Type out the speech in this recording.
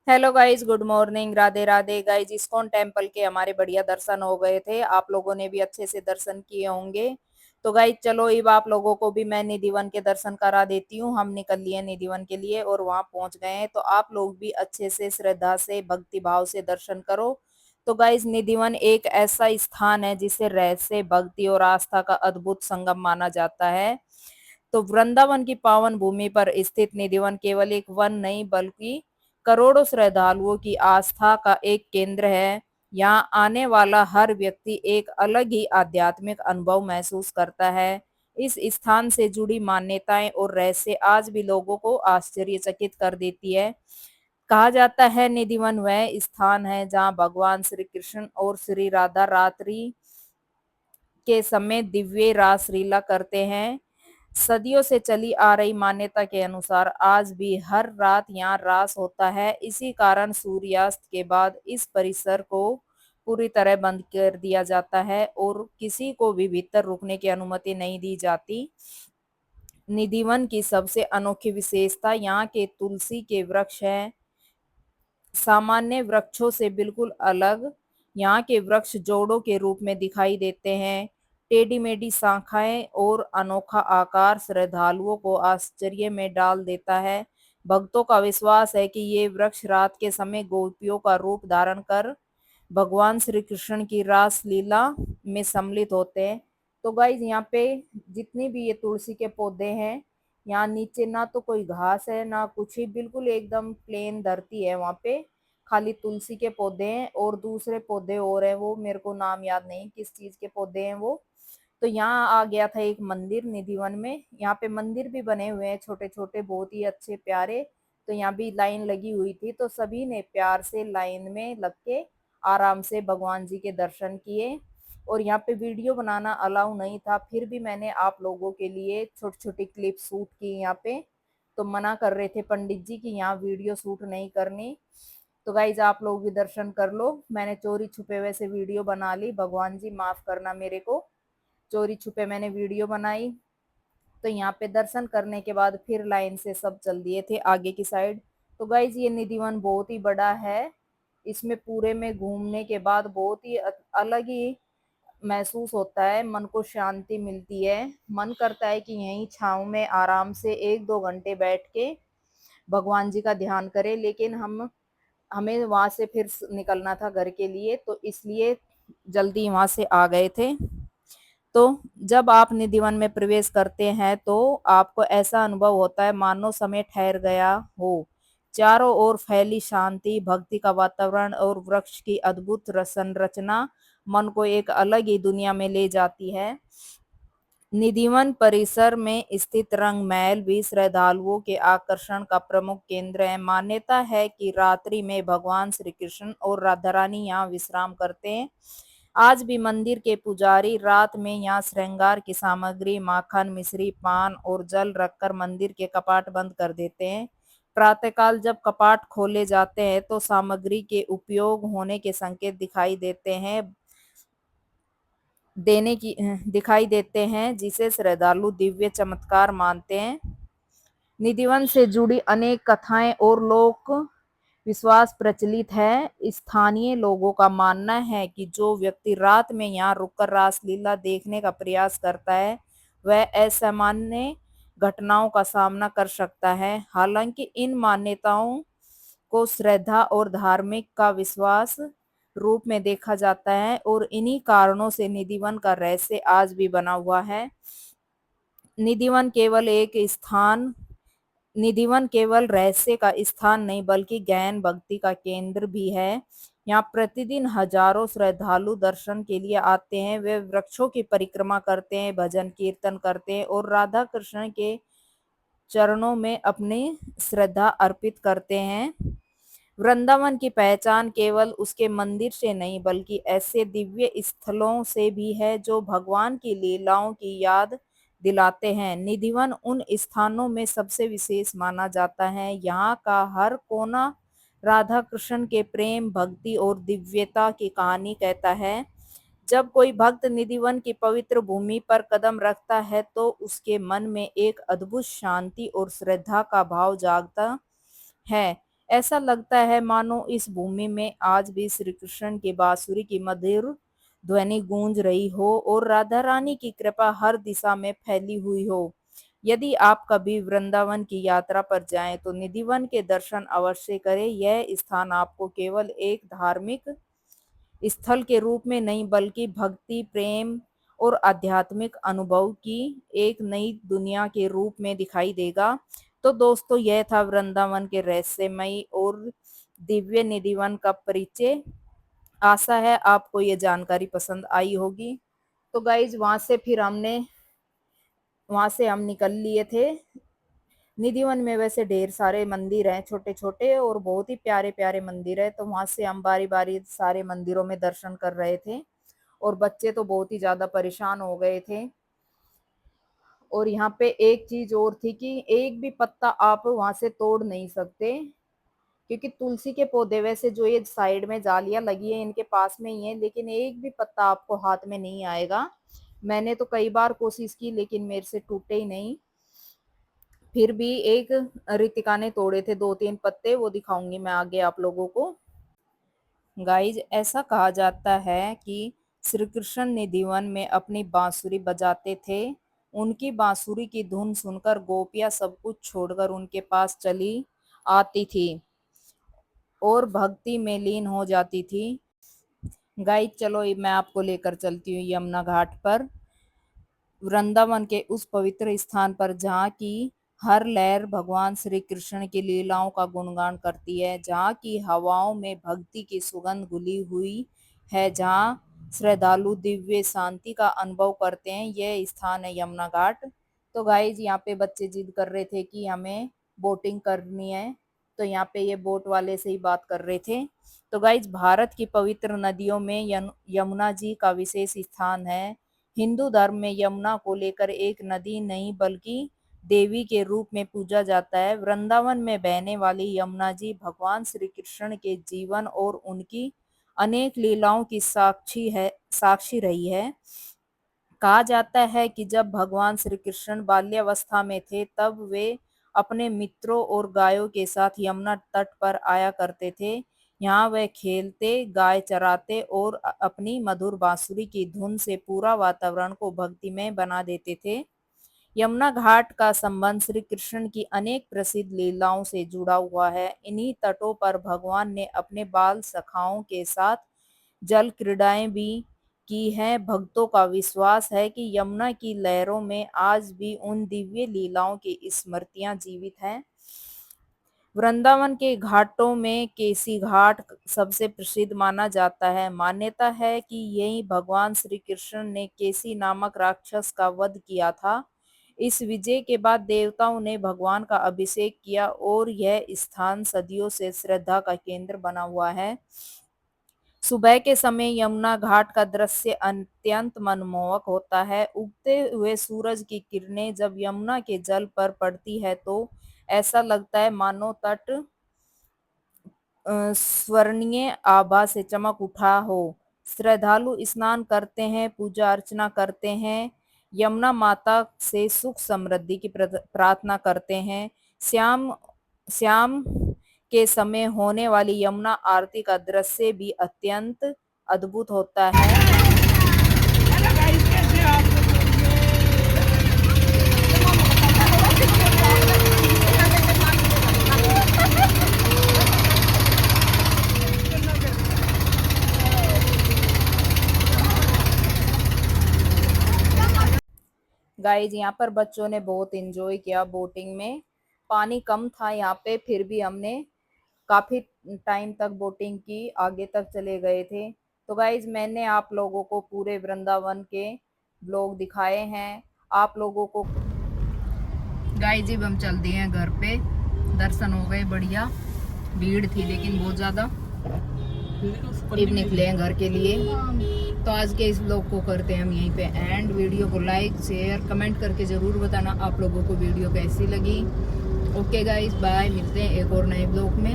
Hello guys, good morning, Radhe Radhe guys. ISKCON temple के हमारे बढ़िया दर्शन हो गए थे। आप लोगों ने भी अच्छे से दर्शन किए होंगे। तो गाइज चलो अब आप लोगों को भी मैं निधिवन के दर्शन करा देती हूँ। हम निकल लिए निधिवन के लिए और वहां पहुंच गए हैं। तो आप लोग भी अच्छे से श्रद्धा से भक्ति भाव से दर्शन करो। तो गाइज निधिवन एक ऐसा स्थान है जिसे रहस्य, भक्ति और आस्था का अद्भुत संगम माना जाता है। तो वृंदावन की पावन भूमि पर स्थित निधिवन केवल एक वन नहीं बल्कि करोड़ों श्रद्धालुओं की आस्था का एक केंद्र है। यहाँ आने वाला हर व्यक्ति एक अलग ही आध्यात्मिक अनुभव महसूस करता है। इस स्थान से जुड़ी मान्यताएं और रहस्य आज भी लोगों को आश्चर्यचकित कर देती है। कहा जाता है निधिवन वह स्थान है जहाँ भगवान श्री कृष्ण और श्री राधा रात्रि के समय दिव्य रास लीला करते हैं। सदियों से चली आ रही मान्यता के अनुसार आज भी हर रात यहाँ रास होता है। इसी कारण सूर्यास्त के बाद इस परिसर को पूरी तरह बंद कर दिया जाता है और किसी को भी भीतर रुकने की अनुमति नहीं दी जाती। निधिवन की सबसे अनोखी विशेषता यहाँ के तुलसी के वृक्ष हैं। सामान्य वृक्षों से बिल्कुल अलग यहाँ के वृक्ष जोड़ों के रूप में दिखाई देते हैं। टेढ़ी मेढ़ी शाखाएं और अनोखा आकार श्रद्धालुओं को आश्चर्य में डाल देता है। भक्तों का विश्वास है कि ये वृक्ष रात के समय गोपियों का रूप धारण कर भगवान श्री कृष्ण की रास लीला में सम्मिलित होते हैं। तो गाइज यहाँ पे जितनी भी ये तुलसी के पौधे हैं, यहाँ नीचे ना तो कोई घास है ना कुछ ही, बिल्कुल एकदम प्लेन धरती है। वहाँ पे खाली तुलसी के पौधे हैं और दूसरे पौधे और हैं, वो मेरे को नाम याद नहीं किस चीज के पौधे हैं वो। तो यहाँ आ गया था एक मंदिर निधिवन में। यहाँ पे मंदिर भी बने हुए हैं छोटे छोटे, बहुत ही अच्छे प्यारे। तो यहाँ भी लाइन लगी हुई थी, तो सभी ने प्यार से लाइन में लग के आराम से भगवान जी के दर्शन किए। और यहाँ पे वीडियो बनाना अलाउ नहीं था, फिर भी मैंने आप लोगों के लिए छोटी छोटी क्लिप शूट की यहाँ पे। तो मना कर रहे थे पंडित जी कि यहाँ वीडियो शूट नहीं करनी। तो गाइज आप लोग भी दर्शन कर लो। मैंने चोरी छुपे वैसे वीडियो बना ली, भगवान जी माफ करना मेरे को, चोरी छुपे मैंने वीडियो बनाई। तो यहाँ पे दर्शन करने के बाद फिर लाइन से सब चल दिए थे आगे की साइड। तो गाइज ये निधिवन बहुत ही बड़ा है। इसमें पूरे में घूमने के बाद बहुत ही अलग ही महसूस होता है, मन को शांति मिलती है। मन करता है कि यहीं छांव में आराम से 1-2 घंटे बैठ के भगवान जी का ध्यान करें। लेकिन हमें वहां से फिर निकलना था घर के लिए, तो इसलिए जल्दी वहां से आ गए थे। तो जब आप निधिवन में प्रवेश करते हैं तो आपको ऐसा अनुभव होता है मानो समय ठहर गया हो। चारों ओर फैली शांति, भक्ति का वातावरण और वृक्ष की अद्भुत संरचना मन को एक अलग ही दुनिया में ले जाती है। निधिवन परिसर में स्थित रंग महल भी श्रद्धालुओं के आकर्षण का प्रमुख केंद्र है। मान्यता है कि रात्रि में भगवान श्री कृष्ण और राधा रानी यहाँ विश्राम करते हैं। आज भी मंदिर के पुजारी रात में यहाँ श्रृंगार की सामग्री, माखन, मिश्री, पान और जल रखकर मंदिर के कपाट बंद कर देते हैं। प्रातःकाल जब कपाट खोले जाते हैं तो सामग्री के उपयोग होने के संकेत दिखाई देते हैं जिसे श्रद्धालु दिव्य चमत्कार मानते हैं। निधिवन से जुड़ी अनेक कथाएं और लोक विश्वास प्रचलित है। स्थानीय लोगों का मानना है कि जो व्यक्ति रात में यहाँ रुककर रासलीला देखने का प्रयास करता है वह असामान्य घटनाओं का सामना कर सकता है। हालांकि इन मान्यताओं को श्रद्धा और धार्मिक का विश्वास रूप में देखा जाता है और इन्हीं कारणों से निधिवन का रहस्य आज भी बना हुआ है। निधिवन केवल एक स्थान निधिवन केवल रहस्य का स्थान नहीं बल्कि ज्ञान भक्ति का केंद्र भी है। यहाँ प्रतिदिन हजारों श्रद्धालु दर्शन के लिए आते हैं। वे वृक्षों की परिक्रमा करते हैं, भजन कीर्तन करते हैं और राधा कृष्ण के चरणों में अपनी श्रद्धा अर्पित करते हैं। वृंदावन की पहचान केवल उसके मंदिर से नहीं बल्कि ऐसे दिव्य स्थलों से भी है जो भगवान की लीलाओं की याद दिलाते हैं। निधिवन उन स्थानों में सबसे विशेष माना जाता है। यहाँ का हर कोना राधा कृष्ण के प्रेम, भक्ति और दिव्यता की कहानी कहता है। जब कोई भक्त निधिवन की पवित्र भूमि पर कदम रखता है तो उसके मन में एक अद्भुत शांति और श्रद्धा का भाव जागता है। ऐसा लगता है मानो इस भूमि में आज भी श्री कृष्ण की बांसुरी की मधुर ध्वनि गूंज रही हो और राधा रानी की कृपा हर दिशा में फैली हुई हो। यदि आप कभी वृंदावन की यात्रा पर जाएं तो निधिवन के दर्शन अवश्य करें। यह स्थान आपको केवल एक धार्मिक स्थल के रूप में नहीं बल्कि भक्ति, प्रेम और आध्यात्मिक अनुभव की एक नई दुनिया के रूप में दिखाई देगा। तो दोस्तों, यह था वृंदावन के रहस्यमयी और दिव्य निधिवन का परिचय। आशा है आपको ये जानकारी पसंद आई होगी। तो गाइज वहां से हम निकल लिए थे। निधिवन में वैसे ढेर सारे मंदिर हैं, छोटे छोटे और बहुत ही प्यारे प्यारे मंदिर है। तो वहां से हम बारी बारी सारे मंदिरों में दर्शन कर रहे थे और बच्चे तो बहुत ही ज्यादा परेशान हो गए थे। और यहाँ पे एक चीज और थी कि एक भी पत्ता आप वहां से तोड़ नहीं सकते, क्योंकि तुलसी के पौधे वैसे जो ये साइड में जालियां लगी है इनके पास में ही है, लेकिन एक भी पत्ता आपको हाथ में नहीं आएगा। मैंने तो कई बार कोशिश की लेकिन मेरे से टूटे ही नहीं। फिर भी एक रितिका ने तोड़े थे 2-3 पत्ते, वो दिखाऊंगी मैं आगे आप लोगों को। गाइज, ऐसा कहा जाता है कि श्री कृष्ण निधिवन में अपनी बांसुरी बजाते थे। उनकी बांसुरी की धुन सुनकर गोपियां सब कुछ छोड़कर उनके पास चली आती थी और भक्ति में लीन हो जाती थी। गाइज चलो मैं आपको लेकर चलती हूँ यमुना घाट पर, वृंदावन के उस पवित्र स्थान पर जहाँ की हर लहर भगवान श्री कृष्ण की लीलाओं का गुणगान करती है, जहाँ की हवाओं में भक्ति की सुगंध घुली हुई है, जहाँ श्रद्धालु दिव्य शांति का अनुभव करते हैं। यह स्थान है यमुना घाट। तो गाइज यहाँ पे बच्चे जिद कर रहे थे कि हमें बोटिंग करनी है, तो यहाँ पे ये बोट वाले से ही बात कर रहे थे। तो गाइज, भारत की पवित्र नदियों में यमुना जी का विशेष स्थान है। हिंदू धर्म में यमुना को लेकर एक नदी नहीं बल्कि देवी के रूप में पूजा जाता है। वृंदावन में बहने वाली यमुना जी भगवान श्री कृष्ण के जीवन और उनकी अनेक लीलाओं की साक्षी रही है। कहा जाता है कि जब भगवान श्री कृष्ण बाल्यावस्था में थे तब वे अपने मित्रों और गायों के साथ यमुना तट पर आया करते थे। यहाँ वे खेलते, गाय चराते और अपनी मधुर बांसुरी की धुन से पूरा वातावरण को भक्तिमय बना देते थे। यमुना घाट का संबंध श्री कृष्ण की अनेक प्रसिद्ध लीलाओं से जुड़ा हुआ है। इन्हीं तटों पर भगवान ने अपने बाल सखाओं के साथ जल क्रीड़ाएं भी की हैं। भक्तों का विश्वास है कि यमुना की लहरों में आज भी उन दिव्य लीलाओं की स्मृतियां जीवित हैं। वृंदावन के घाटों में केसी घाट सबसे प्रसिद्ध माना जाता है। मान्यता है कि यही भगवान श्री कृष्ण ने केसी नामक राक्षस का वध किया था। इस विजय के बाद देवताओं ने भगवान का अभिषेक किया और यह स्थान सदियों से श्रद्धा का केंद्र बना हुआ है। सुबह के समय यमुना घाट का दृश्य अत्यंत मनमोहक होता है। उगते हुए सूरज की किरणें जब यमुना के जल पर पड़ती है तो ऐसा लगता है मानो तट स्वर्णीय आभा से चमक उठा हो। श्रद्धालु स्नान करते हैं, पूजा अर्चना करते हैं, यमुना माता से सुख समृद्धि की प्रार्थना करते हैं। श्याम श्याम के समय होने वाली यमुना आरती का दृश्य भी अत्यंत अद्भुत होता है। गाइज, यहाँ पर बच्चों ने बहुत एंजॉय किया बोटिंग में। पानी कम था यहाँ पे, फिर भी हमने काफी टाइम तक बोटिंग की, आगे तक चले गए थे। तो गाइज, मैंने आप लोगों को पूरे वृंदावन के ब्लॉग दिखाए हैं। आप लोगों को गाइज अब हम चल दिए हैं घर पे, दर्शन हो गए बढ़िया। भीड़ थी लेकिन बहुत ज्यादा। अब निकले हैं घर के लिए। तो आज के इस ब्लॉग को करते हैं हम यहीं पे एंड। वीडियो को लाइक, शेयर, कमेंट करके जरूर बताना आप लोगों को वीडियो कैसी लगी। ओके गाइस, बाय, मिलते हैं एक और नए ब्लॉग में।